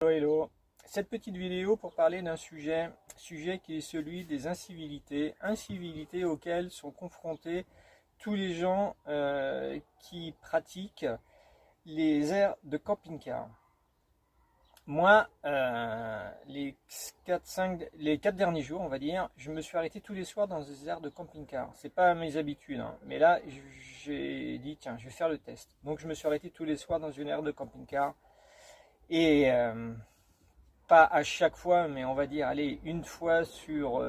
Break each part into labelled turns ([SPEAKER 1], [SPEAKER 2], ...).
[SPEAKER 1] Hello, hello. Cette petite vidéo pour parler d'un sujet qui est celui des incivilités auxquelles sont confrontés tous les gens qui pratiquent les aires de camping-car. Moi, les 4 derniers jours, on va dire, je me suis arrêté tous les soirs dans des aires de camping-car. C'est pas mes habitudes, hein. Mais là, j'ai dit, tiens, je vais faire le test. Donc, je me suis arrêté tous les soirs dans une aire de camping-car. Et pas à chaque fois, mais on va dire, allez, une fois sur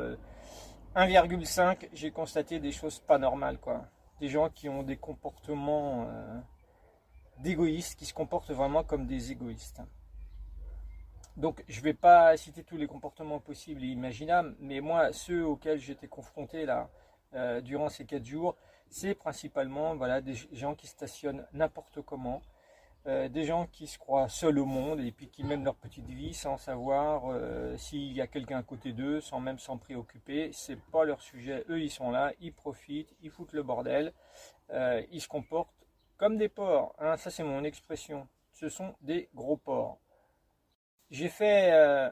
[SPEAKER 1] 1,5, j'ai constaté des choses pas normales, quoi. Des gens qui ont des comportements d'égoïstes, qui se comportent vraiment comme des égoïstes. Donc, je ne vais pas citer tous les comportements possibles et imaginables, mais moi, ceux auxquels j'étais confronté là, durant ces 4 jours, c'est principalement voilà, des gens qui stationnent n'importe comment, des gens qui se croient seuls au monde et puis qui mènent leur petite vie sans savoir s'il y a quelqu'un à côté d'eux, sans même s'en préoccuper. C'est pas leur sujet. Eux, ils sont là, ils profitent, ils foutent le bordel, ils se comportent comme des porcs. Hein, ça, c'est mon expression. Ce sont des gros porcs. J'ai fait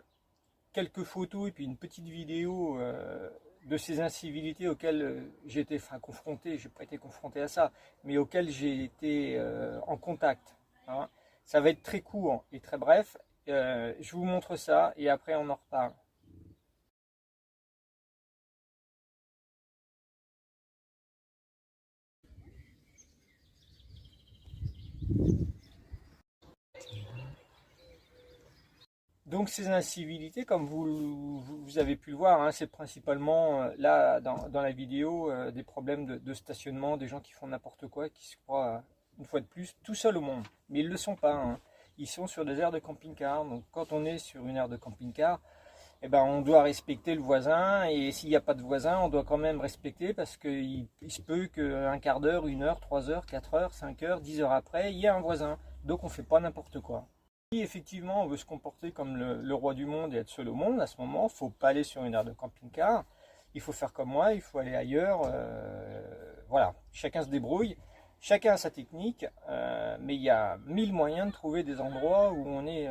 [SPEAKER 1] quelques photos et puis une petite vidéo de ces incivilités auxquelles j'ai été confronté. Je n'ai pas été confronté à ça, mais auxquelles j'ai été en contact. Hein. Ça va être très court et très bref. Je vous montre ça et après on en reparle. Donc ces incivilités, comme vous avez pu le voir, hein, c'est principalement là dans la vidéo des problèmes de stationnement, des gens qui font n'importe quoi, qui se croient une fois de plus tout seuls au monde. Mais ils ne le sont pas. Hein. Ils sont sur des aires de camping-car. Donc quand on est sur une aire de camping-car, eh ben, on doit respecter le voisin. Et s'il n'y a pas de voisin, on doit quand même respecter parce qu'il se peut qu'un quart d'heure, 1 heure, 3 heures, 4 heures, 5 heures, 10 heures après, il y a un voisin. Donc on ne fait pas n'importe quoi. Si effectivement on veut se comporter comme le roi du monde et être seul au monde, à ce moment, il ne faut pas aller sur une aire de camping-car. Il faut faire comme moi, il faut aller ailleurs. Voilà, chacun se débrouille, chacun a sa technique, mais il y a 1000 moyens de trouver des endroits où on est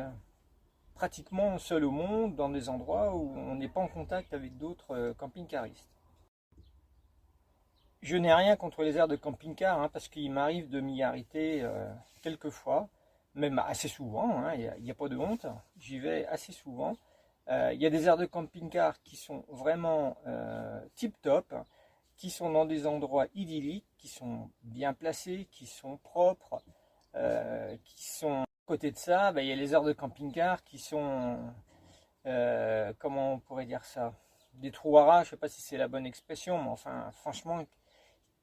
[SPEAKER 1] pratiquement seul au monde, dans des endroits où on n'est pas en contact avec d'autres camping-caristes. Je n'ai rien contre les aires de camping-car, hein, parce qu'il m'arrive de m'y arrêter quelques fois, même assez souvent, hein, il n'y a pas de honte, j'y vais assez souvent. Il y a des aires de camping-car qui sont vraiment tip-top, qui sont dans des endroits idylliques, qui sont bien placés, qui sont propres, qui sont... À côté de ça, il y a les aires de camping-car qui sont, comment on pourrait dire ça, des trous à rats, je ne sais pas si c'est la bonne expression, mais enfin, franchement,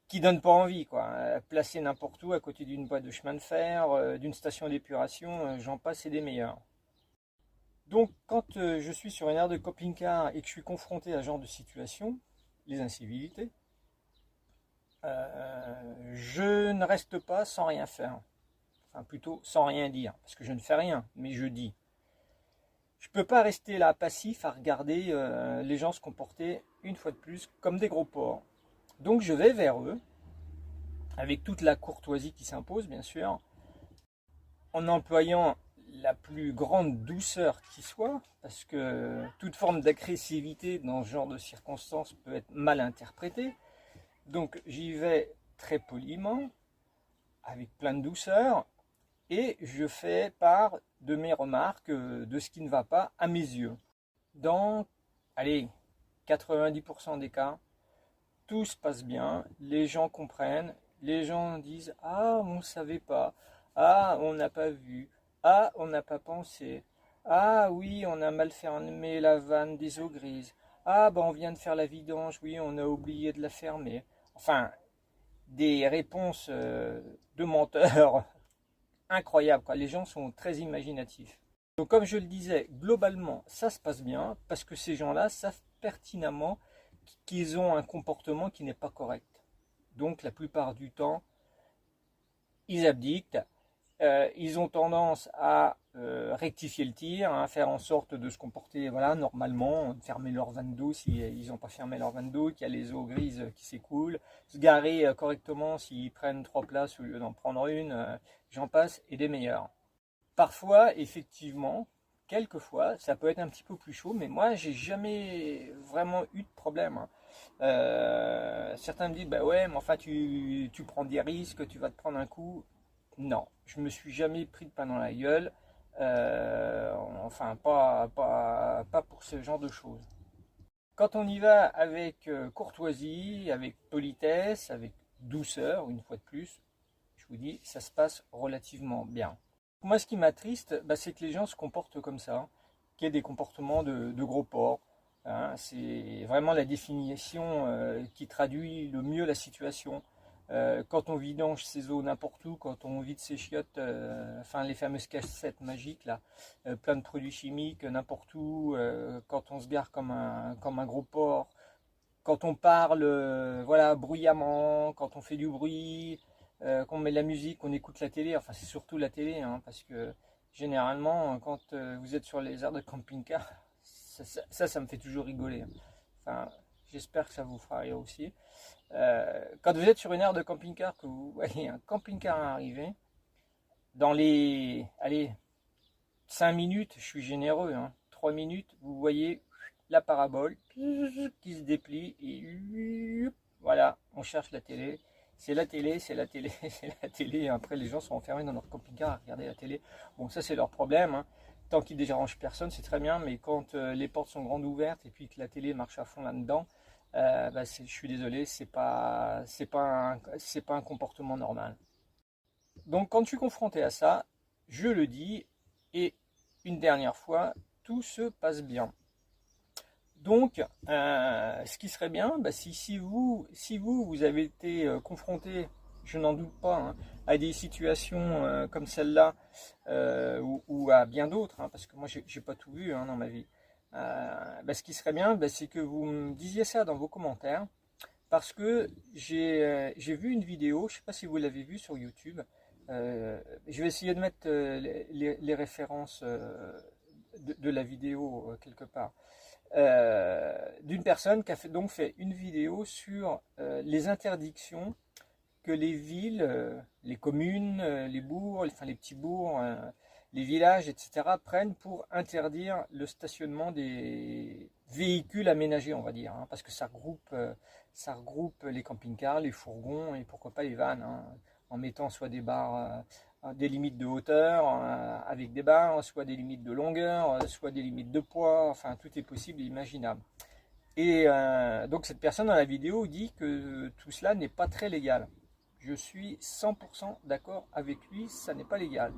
[SPEAKER 1] qui donnent pas envie, quoi. Placés n'importe où, à côté d'une voie de chemin de fer, d'une station d'épuration, j'en passe et des meilleurs. Donc, quand je suis sur une aire de camping-car et que je suis confronté à ce genre de situation, les incivilités, je ne reste pas sans rien faire. Enfin, plutôt sans rien dire, parce que je ne fais rien, mais je dis. Je ne peux pas rester là passif à regarder les gens se comporter, une fois de plus, comme des gros porcs. Donc je vais vers eux, avec toute la courtoisie qui s'impose, bien sûr, en employant la plus grande douceur qui soit, parce que toute forme d'agressivité dans ce genre de circonstances peut être mal interprétée. Donc j'y vais très poliment, avec plein de douceur, et je fais part de mes remarques, de ce qui ne va pas à mes yeux. Dans, allez, 90% des cas, tout se passe bien, les gens comprennent, les gens disent « Ah, on ne savait pas, ah, on n'a pas vu, ah, on n'a pas pensé, ah oui, on a mal fermé la vanne des eaux grises, ah, ben on vient de faire la vidange, oui, on a oublié de la fermer. » Enfin, des réponses de menteurs incroyables, quoi. Les gens sont très imaginatifs. Donc comme je le disais, globalement, ça se passe bien parce que ces gens-là savent pertinemment qu'ils ont un comportement qui n'est pas correct. Donc la plupart du temps, ils abdiquent, ils ont tendance à rectifier le tir, à faire en sorte de se comporter voilà, normalement, de fermer leur vanne d'eau s'ils n'ont pas fermé leur vanne d'eau, qu'il y a les eaux grises qui s'écoulent, se garer correctement s'ils prennent 3 places au lieu d'en prendre une, j'en passe, et des meilleurs. Parfois, effectivement, quelquefois, ça peut être un petit peu plus chaud, mais moi, j'ai jamais vraiment eu de problème, hein. Certains me disent, bah ouais, mais enfin, tu prends des risques, tu vas te prendre un coup. Non, je me suis jamais pris de pain dans la gueule. Enfin, pas pour ce genre de choses. Quand on y va avec courtoisie, avec politesse, avec douceur, une fois de plus, je vous dis, ça se passe relativement bien. Moi, ce qui m'attriste, bah, c'est que les gens se comportent comme ça, qu'il y ait des comportements de gros porcs, hein. C'est vraiment la définition qui traduit le mieux la situation. Quand on vidange ses eaux n'importe où, quand on vide ses chiottes, enfin les fameuses cassettes magiques là, plein de produits chimiques n'importe où, quand on se gare comme un gros porc, quand on parle voilà, bruyamment, quand on fait du bruit, qu'on met de la musique, qu'on écoute la télé, enfin c'est surtout la télé, hein, parce que généralement quand vous êtes sur les aires de camping-car, ça me fait toujours rigoler, hein. Enfin, j'espère que ça vous fera rire aussi. Quand vous êtes sur une aire de camping-car, que vous voyez un camping-car arriver, dans les allez, 5 minutes, je suis généreux, hein, 3 minutes, vous voyez la parabole qui se déplie et voilà, on cherche la télé. C'est la télé, c'est la télé, c'est la télé. Et après, les gens sont enfermés dans leur camping-car à regarder la télé. Bon, ça, c'est leur problème, hein. Tant qu'ils ne dérangent personne, c'est très bien. Mais quand les portes sont grandes ouvertes et puis que la télé marche à fond là-dedans, bah, je suis désolé, c'est pas un comportement normal. Donc, quand je suis confronté à ça, je le dis et une dernière fois, tout se passe bien. Donc, ce qui serait bien, bah, si vous avez été confronté, je n'en doute pas, hein, à des situations comme celle-là, ou à bien d'autres, hein, parce que moi, j'ai pas tout vu, hein, dans ma vie. Bah, ce qui serait bien, bah, c'est que vous me disiez ça dans vos commentaires, parce que j'ai vu une vidéo, je ne sais pas si vous l'avez vue sur YouTube. Je vais essayer de mettre les références de la vidéo quelque part, d'une personne qui a donc fait une vidéo sur les interdictions que les villes, les communes, les bourgs, enfin les petits bourgs, les villages, etc., prennent pour interdire le stationnement des véhicules aménagés, on va dire, hein, parce que ça regroupe les camping-cars, les fourgons et pourquoi pas les vannes, hein, en mettant soit des barres, des limites de hauteur avec des barres, soit des limites de longueur, soit des limites de poids, enfin tout est possible et imaginable. Et donc cette personne dans la vidéo dit que tout cela n'est pas très légal. Je suis 100% d'accord avec lui, ça n'est pas légal.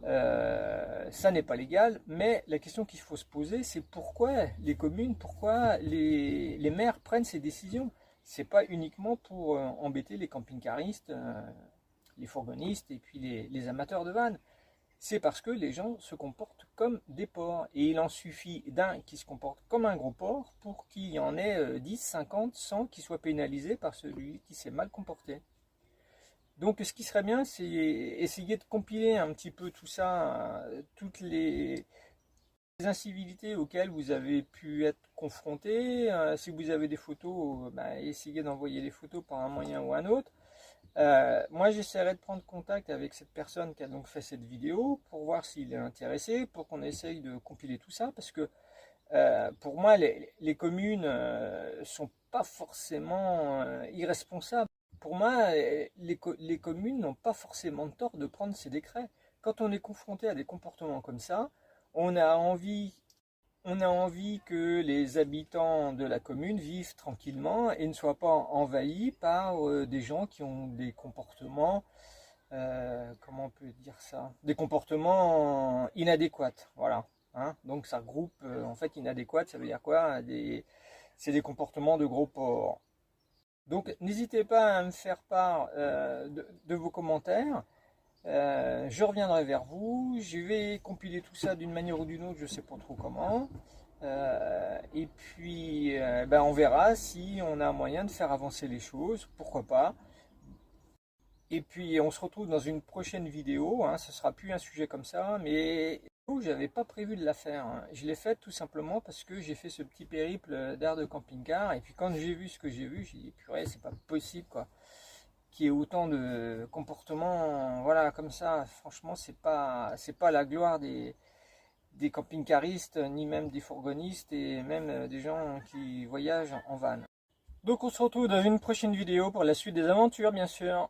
[SPEAKER 1] Ça n'est pas légal, mais la question qu'il faut se poser, c'est pourquoi les communes, pourquoi les maires prennent ces décisions. C'est pas uniquement pour embêter les camping-caristes, les fourgonnistes et puis les amateurs de vannes. C'est parce que les gens se comportent comme des porcs. Et il en suffit d'un qui se comporte comme un gros porc pour qu'il y en ait 10, 50, 100 qui soient pénalisés par celui qui s'est mal comporté. Donc ce qui serait bien, c'est essayer de compiler un petit peu tout ça, toutes les incivilités auxquelles vous avez pu être confronté. Si vous avez des photos, bah, essayez d'envoyer les photos par un moyen ou un autre. Moi, j'essaierai de prendre contact avec cette personne qui a donc fait cette vidéo pour voir s'il est intéressé, pour qu'on essaye de compiler tout ça, parce que pour moi, les communes sont pas forcément irresponsables. Pour moi, les communes n'ont pas forcément de tort de prendre ces décrets. Quand on est confronté à des comportements comme ça, on a envie, on a envie que les habitants de la commune vivent tranquillement et ne soient pas envahis par des gens qui ont des comportements, comment on peut dire ça, des comportements inadéquats. Voilà, hein. Donc ça regroupe, en fait, inadéquat, ça veut dire quoi? C'est des comportements de gros porcs. Donc n'hésitez pas à me faire part de vos commentaires. Je reviendrai vers vous. Je vais compiler tout ça d'une manière ou d'une autre, je ne sais pas trop comment. Et puis ben, on verra si on a un moyen de faire avancer les choses, pourquoi pas. Et puis on se retrouve dans une prochaine vidéo, hein. Ce sera plus un sujet comme ça, mais j'avais pas prévu de la faire, hein. Je l'ai faite tout simplement parce que j'ai fait ce petit périple d'air de camping-car, et puis quand j'ai vu ce que j'ai vu, j'ai dit purée, c'est pas possible quoi, qu'il y ait autant de comportements, voilà, comme ça. Franchement, c'est pas la gloire des camping-caristes, ni même des fourgonnistes, et même des gens qui voyagent en van. Donc on se retrouve dans une prochaine vidéo pour la suite des aventures, bien sûr.